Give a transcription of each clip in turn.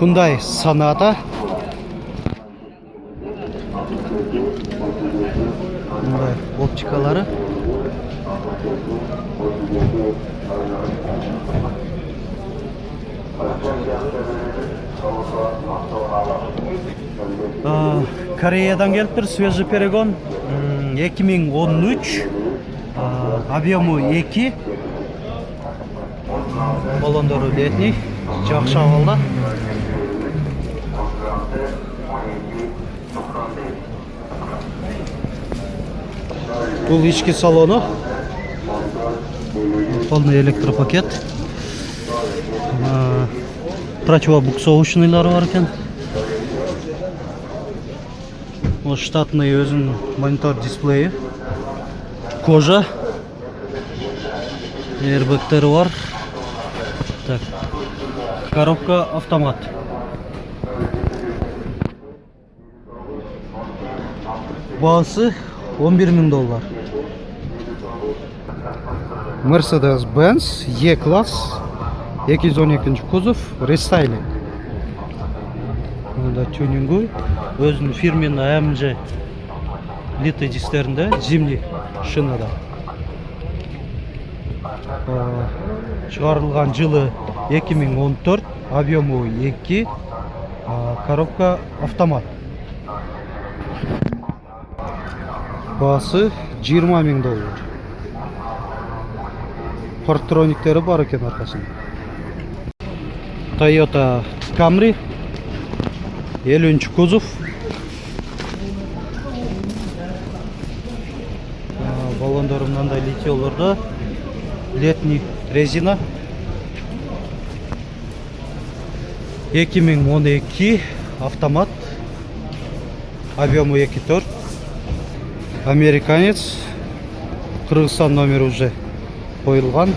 Hyundai Sonata. Bunday optikalari. Koreyadan keliptir, свежий перегон. 2013. Объемы 2. Баллондары летний. Жақсы ahvolda. Бұл ішкі салоны. Полный электропакет. Противобуксовочныйлары бар екен. Штатный өзінің монитор дисплейі. Кожа. Airbag'тері бар. Так. Коробка автомат. Бағасы $11.000. Mercedes-Benz E-класс 212 кузов рестайлинг. Мұнда тюнингу өзінің фирменный AMG литый дистерінде, зимний шинада. Шығарылған жылы 2014, объемы 2, коробка автомат. Бағасы $20.000. Парктрониктері бар екен арқасында. Toyota Camry 50 кузов. Баллондары мынандай литиоларда. Летний резина. 2012 автомат. Объемы 2.4. Американец. Қырғызстан номері уже қойылған.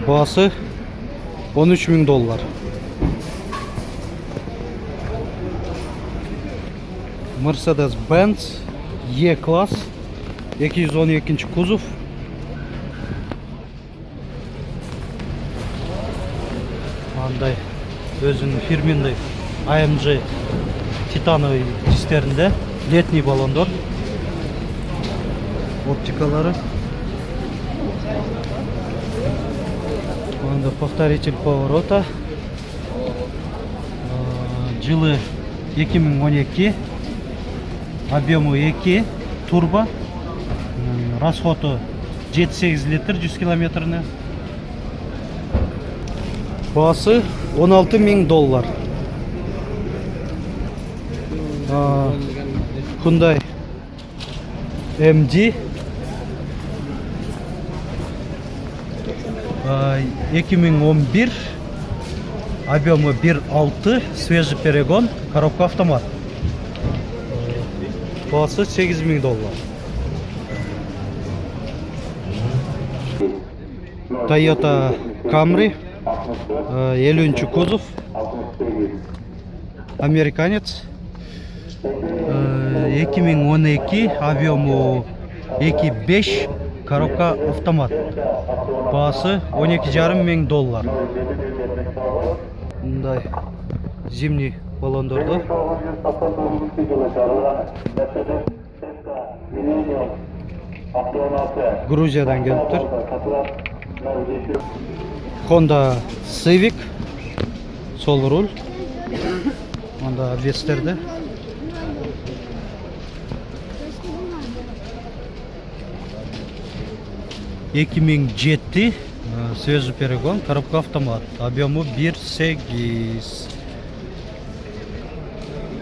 Бағасы $13.000. Mercedes-Benz E-класс 212 кузов. Андай өзінің фирменный AMG титановый дистерінде летний баллондор. Оптикалары. Анда повторитель поворота. Жылы 2012. Объемы 2. Турбо. Расходы 7-8 литр 100 километріне. Бағасы $16.000. Hyundai MD 2011, объемы 1.6, свежий перегон, коробка автомат. Бағасы $8.000. Toyota Camry 50 кузов. Американец 2012, объемы 2.5, коробка автомат. Бағасы $12.500. Мындай зимний баллондарды. Грузиядан келіптір. Honda Civic. Сол руль. Онда обвестерді. $2007, свежий перегон, коробка автомат. Объемы 1.8.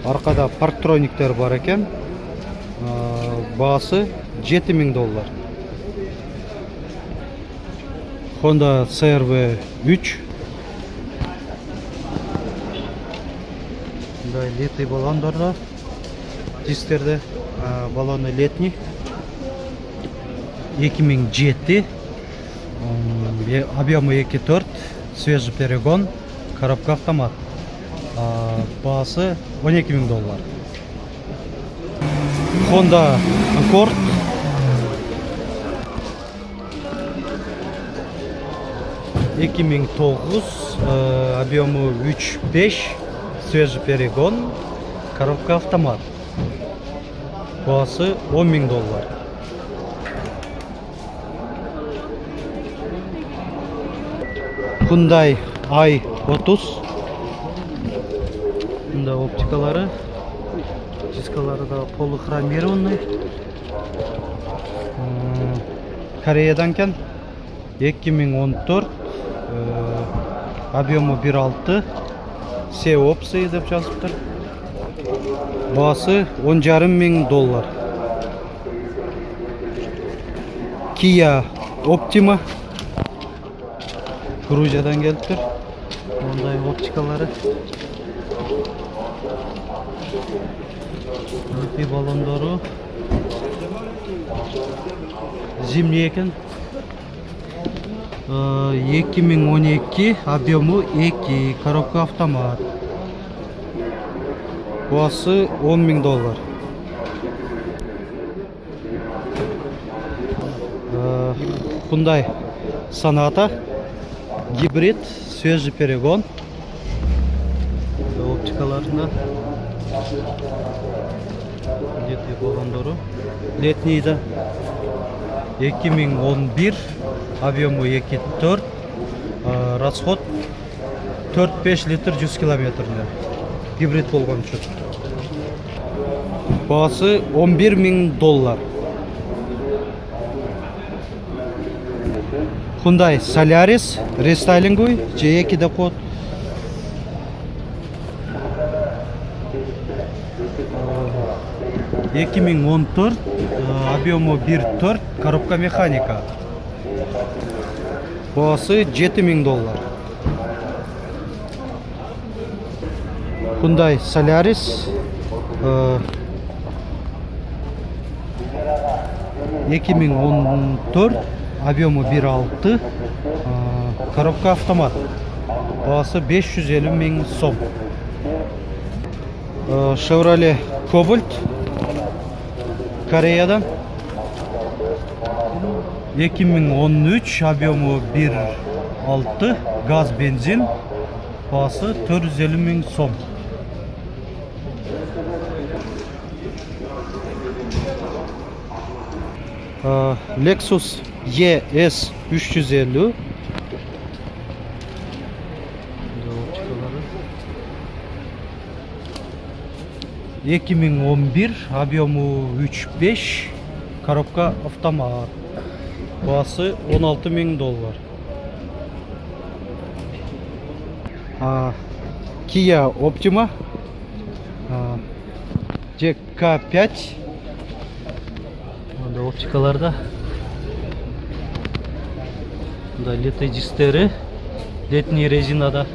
Арқада парктрониктер бар екен. Бағасы $7.000. Honda CR-V 3. Летний баллондарда. Дистерді. Баллоны летний. 2007. Объемы 2.4. Свежий перегон. Коробка автомат. Бағасы $12.000. Honda Accord. 2009, объемы 3.5, свежий перегон, коробка автомат. Бағасы $10.000. Hyundai i30. Bunda оптикалары, дискалары да полухромированный. Кореядан кен 2014, объемы 1.6, все опции деп жазыптыр. Бағасы $10.500. Kia Optima, Грузиядан келіптір. Ондай оптикалары. Литий баллондары. Зимний екен. 2012, объемы 2, коробка автомат. Бағасы $10.000. Hyundai Sonata, гибрид, свежий перегон. Оптикаларында. Летний баллондары. Летний да. 2011, объемы 2.4, расход 4-5 литр 100 километрде. Гибрид болған үшін. Бағасы $11.000. Hyundai Solaris рестайлинговый, G2 да код. $2014, объемы 1.4, коробка механика. Бағасы $7.000. Hyundai Solaris 2014, объемы 1.6, коробка автомат. Бағасы $550.000 сом. Chevrolet Cobalt, Кореядан 2013, объемы 1.6, газ бензин. Бағасы $450.000 сом. Lexus ES 350. 2011, объемы 3.5, коробка автомат. Бағасы $16.000. Kia Optima, GK5. Оптикаларда. Летний дисктері, летний резинада.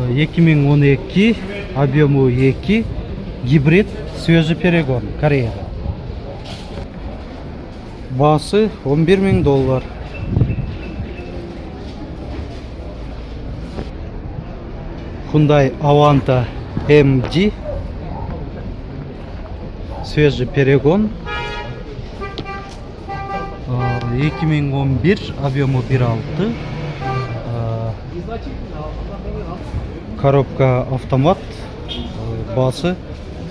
$2012, объемы 2, гибрид, свежий перегон, Корея. Бағасы $11.000. Hyundai Avanta MD, свежий перегон, 2011, объемы 1.6, коробка автомат. Бағасы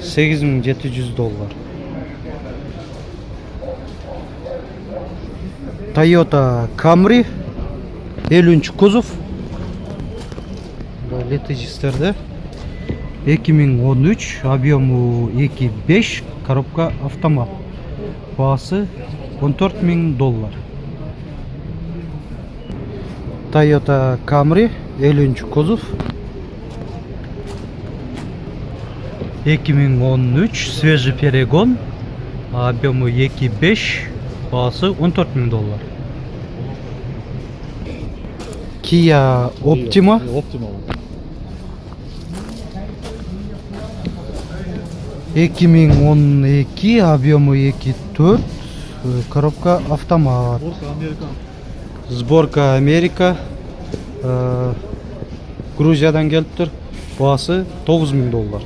$8.700. Toyota Camry 50 кузов, летний дисктері, 2013, объемы 2.5, коробка автомат. Бағасы $14.000. Toyota Camry 50 кузов, 2013, свежий перегон, объемы 2.5, бағасы $14.000. Kia Optima, 2012, объемы 2.4, коробка автомат. Сборка Америка, Грузиядан келіп тұр. Бағасы $9.000.